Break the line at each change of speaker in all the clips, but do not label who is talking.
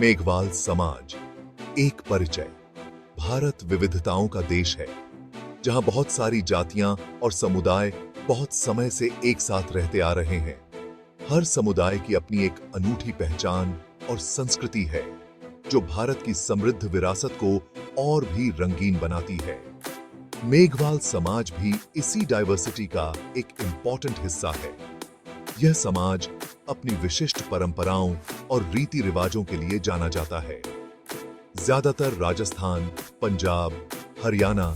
मेघवाल समाज एक परिचय। भारत विविधताओं का देश है, जहां बहुत सारी जातियां और समुदाय बहुत समय से एक साथ रहते आ रहे हैं। हर समुदाय की अपनी एक अनूठी पहचान और संस्कृति है, जो भारत की समृद्ध विरासत को और भी रंगीन बनाती है। मेघवाल समाज भी इसी डाइवर्सिटी का एक इंपॉर्टेंट हिस्सा है। यह समाज अपनी विशिष्ट परंपराओं और रीति रिवाजों के लिए जाना जाता है। ज्यादातर राजस्थान, पंजाब, हरियाणा,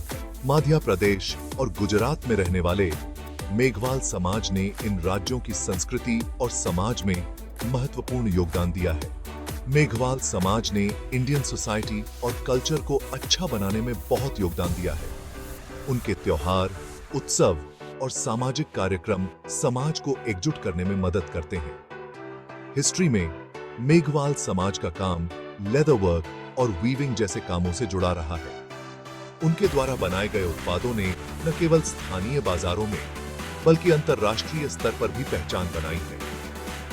मध्य प्रदेश और गुजरात में रहने वाले मेघवाल समाज ने इन राज्यों की संस्कृति और समाज में महत्वपूर्ण योगदान दिया है। मेघवाल समाज ने इंडियन सोसाइटी और कल्चर को अच्छा बनाने में बहुत योगदान दिया है। उनके त्योहार, उत्सव और सामाजिक कार्यक्रम समाज को एकजुट करने में मदद करते हैं। हिस्ट्री में मेघवाल समाज का काम लेदर वर्क और वीविंग जैसे कामों से जुड़ा रहा है। उनके द्वारा बनाए गए उत्पादों ने न केवल स्थानीय बाजारों में बल्कि अंतर्राष्ट्रीय स्तर पर भी पहचान बनाई है।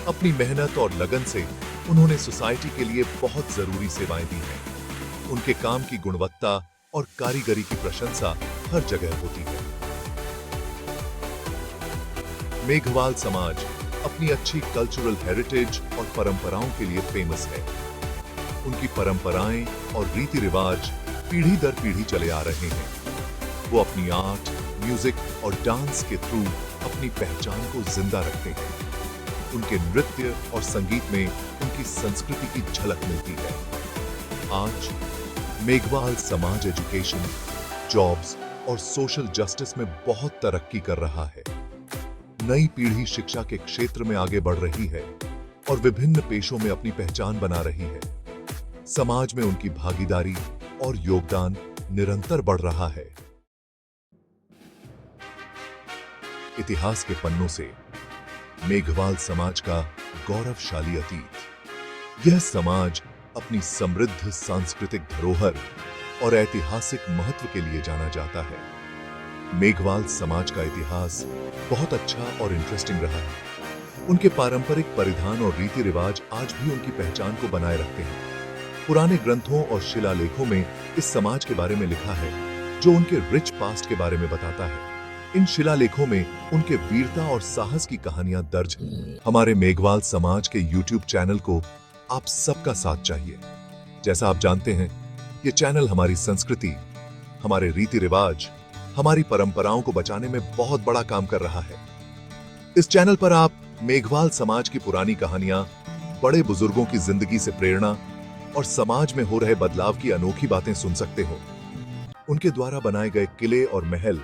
अपनी मेहनत और लगन से उन्होंने सोसाइटी के लिए बहुत जरूरी सेवाएं दी हैं। उनके काम की गुणवत्ता और कारीगरी की प्रशंसा हर जगह होती है। मेघवाल समाज अपनी अच्छी कल्चरल हेरिटेज और परंपराओं के लिए फेमस है। उनकी परंपराएं और रीति रिवाज पीढ़ी दर पीढ़ी चले आ रहे हैं। वो अपनी आर्ट, म्यूजिक और डांस के थ्रू अपनी पहचान को जिंदा रखते हैं। उनके नृत्य और संगीत में उनकी संस्कृति की झलक मिलती है। आज मेघवाल समाज एजुकेशन, जॉब्स और सोशल जस्टिस में बहुत तरक्की कर रहा है। नई पीढ़ी शिक्षा के क्षेत्र में आगे बढ़ रही है और विभिन्न पेशों में अपनी पहचान बना रही है। समाज में उनकी भागीदारी और योगदान निरंतर बढ़ रहा है। इतिहास के पन्नों से मेघवाल समाज का गौरवशाली अतीत। यह समाज अपनी समृद्ध सांस्कृतिक धरोहर और ऐतिहासिक महत्व के लिए जाना जाता है। मेघवाल समाज का इतिहास बहुत अच्छा और इंटरेस्टिंग रहा है। उनके पारंपरिक परिधान और रीति रिवाज आज भी उनकी पहचान को बनाए रखते हैं। पुराने ग्रंथों और शिलालेखों में इस समाज के बारे में लिखा है, जो उनके रिच पास्ट के बारे में बताता है। इन शिलालेखों में उनके वीरता और साहस की कहानियां दर्ज हैं। हमारे मेघवाल समाज के YouTube चैनल को आप सबका साथ चाहिए। जैसा आप जानते हैं, ये चैनल हमारी संस्कृति, हमारे रीति रिवाज, हमारी परंपराओं को बचाने में बहुत बड़ा काम कर रहा है। इस चैनल पर आप मेघवाल समाज की पुरानी कहानियां, बड़े बुजुर्गों की जिंदगी से प्रेरणा और समाज में हो रहे बदलाव की अनोखी बातें सुन सकते हो। उनके द्वारा बनाए गए किले और महल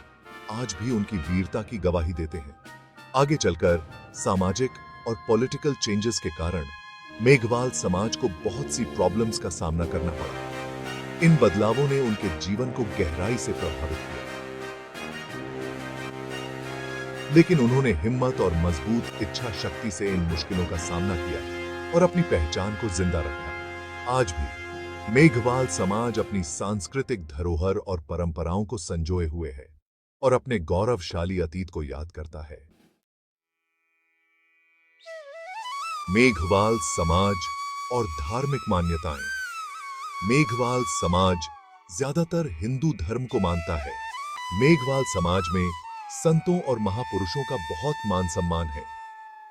आज भी उनकी वीरता की गवाही देते हैं। आगे चलकर सामाजिक और पॉलिटिकल चेंजेस के कारण मेघवाल समाज को बहुत सी प्रॉब्लम्स का सामना करना पड़ा। इन बदलावों ने उनके जीवन को गहराई से प्रभावित किया, लेकिन उन्होंने हिम्मत और मजबूत इच्छा शक्ति से इन मुश्किलों का सामना किया और अपनी पहचान को जिंदा रखा। आज भी मेघवाल समाज अपनी सांस्कृतिक धरोहर और परंपराओं को संजोए हुए है और अपने गौरवशाली अतीत को याद करता है। मेघवाल समाज और धार्मिक मान्यताएं। मेघवाल समाज ज्यादातर हिंदू धर्म को मानता है। मेघवाल समाज में संतों और महापुरुषों का बहुत मान सम्मान है।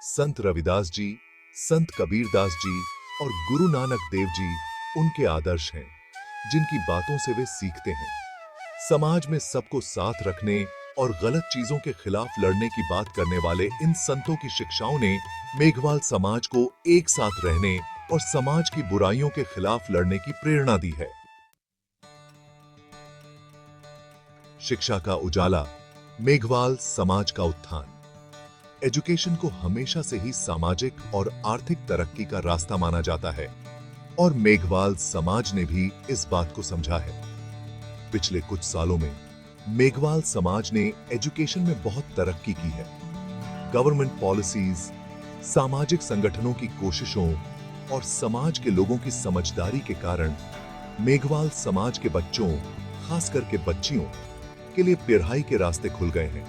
संत रविदास जी, संत कबीरदास जी और गुरु नानक देव जी उनके आदर्श हैं, जिनकी बातों से वे सीखते हैं। समाज में सबको साथ रखने और गलत चीजों के खिलाफ लड़ने की बात करने वाले इन संतों की शिक्षाओं ने मेघवाल समाज को एक साथ रहने और समाज की बुराइयों के खिलाफ लड़ने की प्रेरणा दी है। शिक्षा का उजाला, मेघवाल समाज का उत्थान। एजुकेशन को हमेशा से ही सामाजिक और आर्थिक तरक्की का रास्ता माना जाता है और मेघवाल समाज ने भी इस बात को समझा है। पिछले कुछ सालों में मेघवाल समाज ने एजुकेशन में बहुत तरक्की की है। गवर्नमेंट पॉलिसीज, सामाजिक संगठनों की कोशिशों और समाज के लोगों की समझदारी के कारण मेघवाल समाज के बच्चों, खास करके बच्चियों के लिए पढ़ाई के रास्ते खुल गए हैं।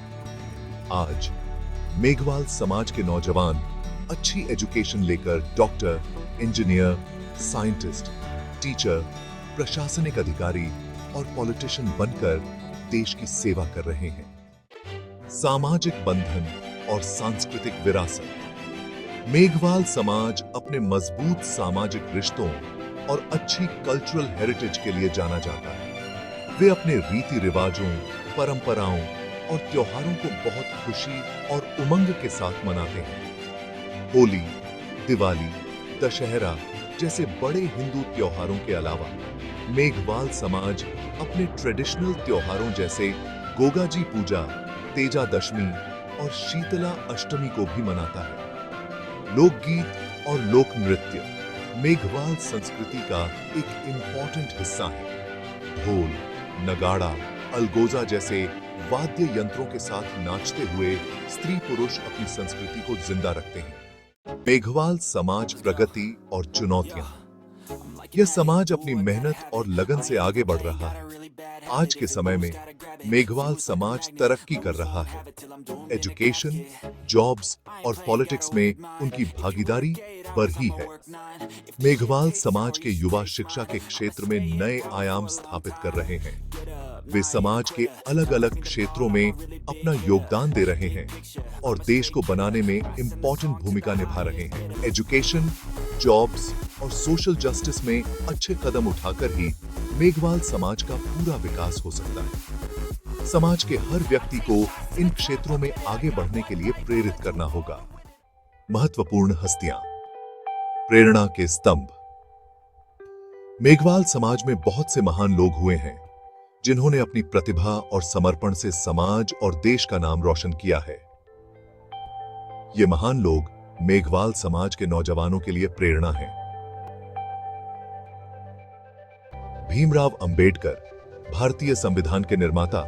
आज मेघवाल समाज के नौजवान अच्छी एजुकेशन लेकर डॉक्टर, इंजीनियर, साइंटिस्ट, टीचर, प्रशासनिक अधिकारी और पॉलिटिशियन बनकर देश की सेवा कर रहे हैं। सामाजिक बंधन और सांस्कृतिक विरासत। मेघवाल समाज अपने मजबूत सामाजिक रिश्तों और अच्छी कल्चरल हेरिटेज के लिए जाना जाता है। वे अपने रीति रिवाजों, परंपराओं और त्योहारों को बहुत खुशी और उमंग के साथ मनाते हैं। होली, दिवाली, दशहरा जैसे बड़े हिंदू त्योहारों के अलावा मेघवाल समाज अपने ट्रेडिशनल त्योहारों जैसे गोगाजी पूजा, तेजा दशमी और शीतला अष्टमी को भी मनाता है। लोकगीत और लोक नृत्य मेघवाल संस्कृति का एक इम्पॉर्टेंट हिस्सा है। ढोल, नगाड़ा, अलगोजा जैसे वाद्य यंत्रों के साथ नाचते हुए स्त्री पुरुष अपनी संस्कृति को जिंदा रखते हैं। मेघवाल समाज प्रगति और चुनौतियां। यह समाज अपनी मेहनत और लगन से आगे बढ़ रहा है। आज के समय में मेघवाल समाज तरक्की कर रहा है। एजुकेशन, जॉब्स और पॉलिटिक्स में उनकी भागीदारी बढ़ी है। मेघवाल समाज के युवा शिक्षा के क्षेत्र में नए आयाम स्थापित कर रहे हैं। वे समाज के अलग अलग क्षेत्रों में अपना योगदान दे रहे हैं और देश को बनाने में इंपॉर्टेंट भूमिका निभा रहे हैं। एजुकेशन, जॉब्स और सोशल जस्टिस में अच्छे कदम उठाकर ही मेघवाल समाज का पूरा विकास हो सकता है। समाज के हर व्यक्ति को इन क्षेत्रों में आगे बढ़ने के लिए प्रेरित करना होगा। महत्वपूर्ण हस्तियां, प्रेरणा के स्तंभ। मेघवाल समाज में बहुत से महान लोग हुए हैं जिन्होंने अपनी प्रतिभा और समर्पण से समाज और देश का नाम रोशन किया है। ये महान लोग मेघवाल समाज के नौजवानों के लिए प्रेरणा हैं। भीमराव अंबेडकर भारतीय संविधान के निर्माता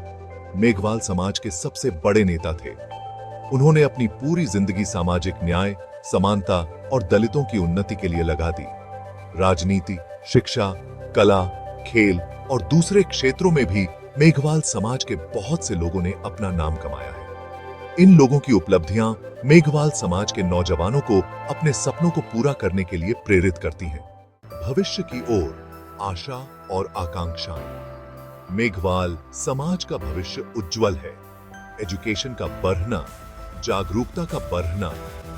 मेघवाल समाज के सबसे बड़े नेता थे। उन्होंने अपनी पूरी जिंदगी सामाजिक न्याय, समानता और दलितों की उन्नति के लिए लगा दी। राजनीति, शिक्षा, कला, खेल और दूसरे क्षेत्रों में भी मेघवाल समाज के बहुत से लोगों ने अपना नाम कमाया है। इन लोगों की उपलब्धियां मेघवाल समाज के नौजवानों को अपने सपनों को पूरा करने के लिए प्रेरित करती हैं। भविष्य की ओर आशा और आकांक्षाएं। मेघवाल समाज का भविष्य उज्जवल है। एजुकेशन का बढ़ना, जागरूकता का बढ़ना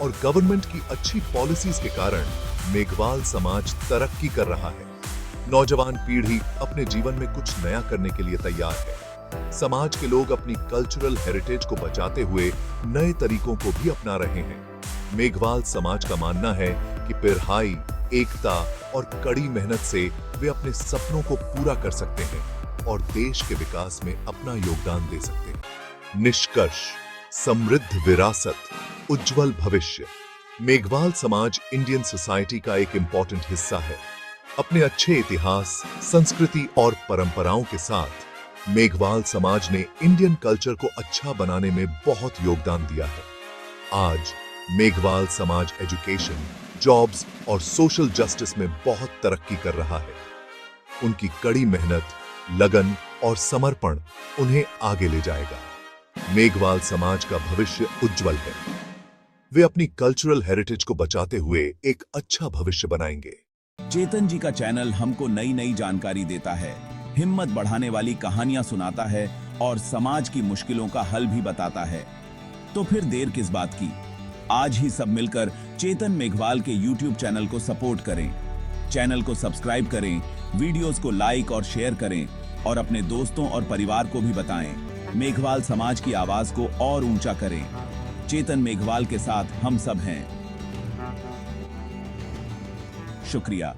और गवर्नमेंट की अच्छी पॉलिसीज के कारण मेघवाल समाज तरक्की कर रहा है। नौजवान पीढ़ी अपने जीवन में कुछ नया करने के लिए तैयार है। समाज के लोग अपनी कल्चरल हेरिटेज को बचाते हुए नए तरीकों को भी अपना रहे हैं। मेघवाल समाज का मानना है कि पिरहाई, एकता और कड़ी मेहनत से वे अपने सपनों को पूरा कर सकते हैं और देश के विकास में अपना योगदान दे सकते हैं। निष्कर्ष, समृद्ध विरासत, उज्जवल भविष्य। मेघवाल समाज इंडियन सोसाइटी का एक इंपॉर्टेंट हिस्सा है। अपने अच्छे इतिहास, संस्कृति और परंपराओं के साथ मेघवाल समाज ने इंडियन कल्चर को अच्छा बनाने में बहुत योगदान दिया है। आज मेघवाल समाज एजुकेशन, जॉब्स और सोशल जस्टिस में बहुत तरक्की कर रहा है। उनकी कड़ी मेहनत, लगन और समर्पण उन्हें आगे ले जाएगा। मेघवाल समाज का भविष्य उज्जवल है। वे अपनी कल्चरल हेरिटेज को बचाते हुए एक अच्छा भविष्य बनाएंगे।
चेतन जी का चैनल हमको नई नई जानकारी देता है, हिम्मत बढ़ाने वाली कहानियां सुनाता है और समाज की मुश्किलों का हल भी बताता है। तो फिर देर किस बात की, आज ही सब मिलकर चेतन मेघवाल के YouTube चैनल को सपोर्ट करें। चैनल को सब्सक्राइब करें, वीडियोस को लाइक और शेयर करें और अपने दोस्तों और परिवार को भी बताएं। मेघवाल समाज की आवाज को और ऊंचा करें। चेतन मेघवाल के साथ हम सब हैं। शुक्रिया।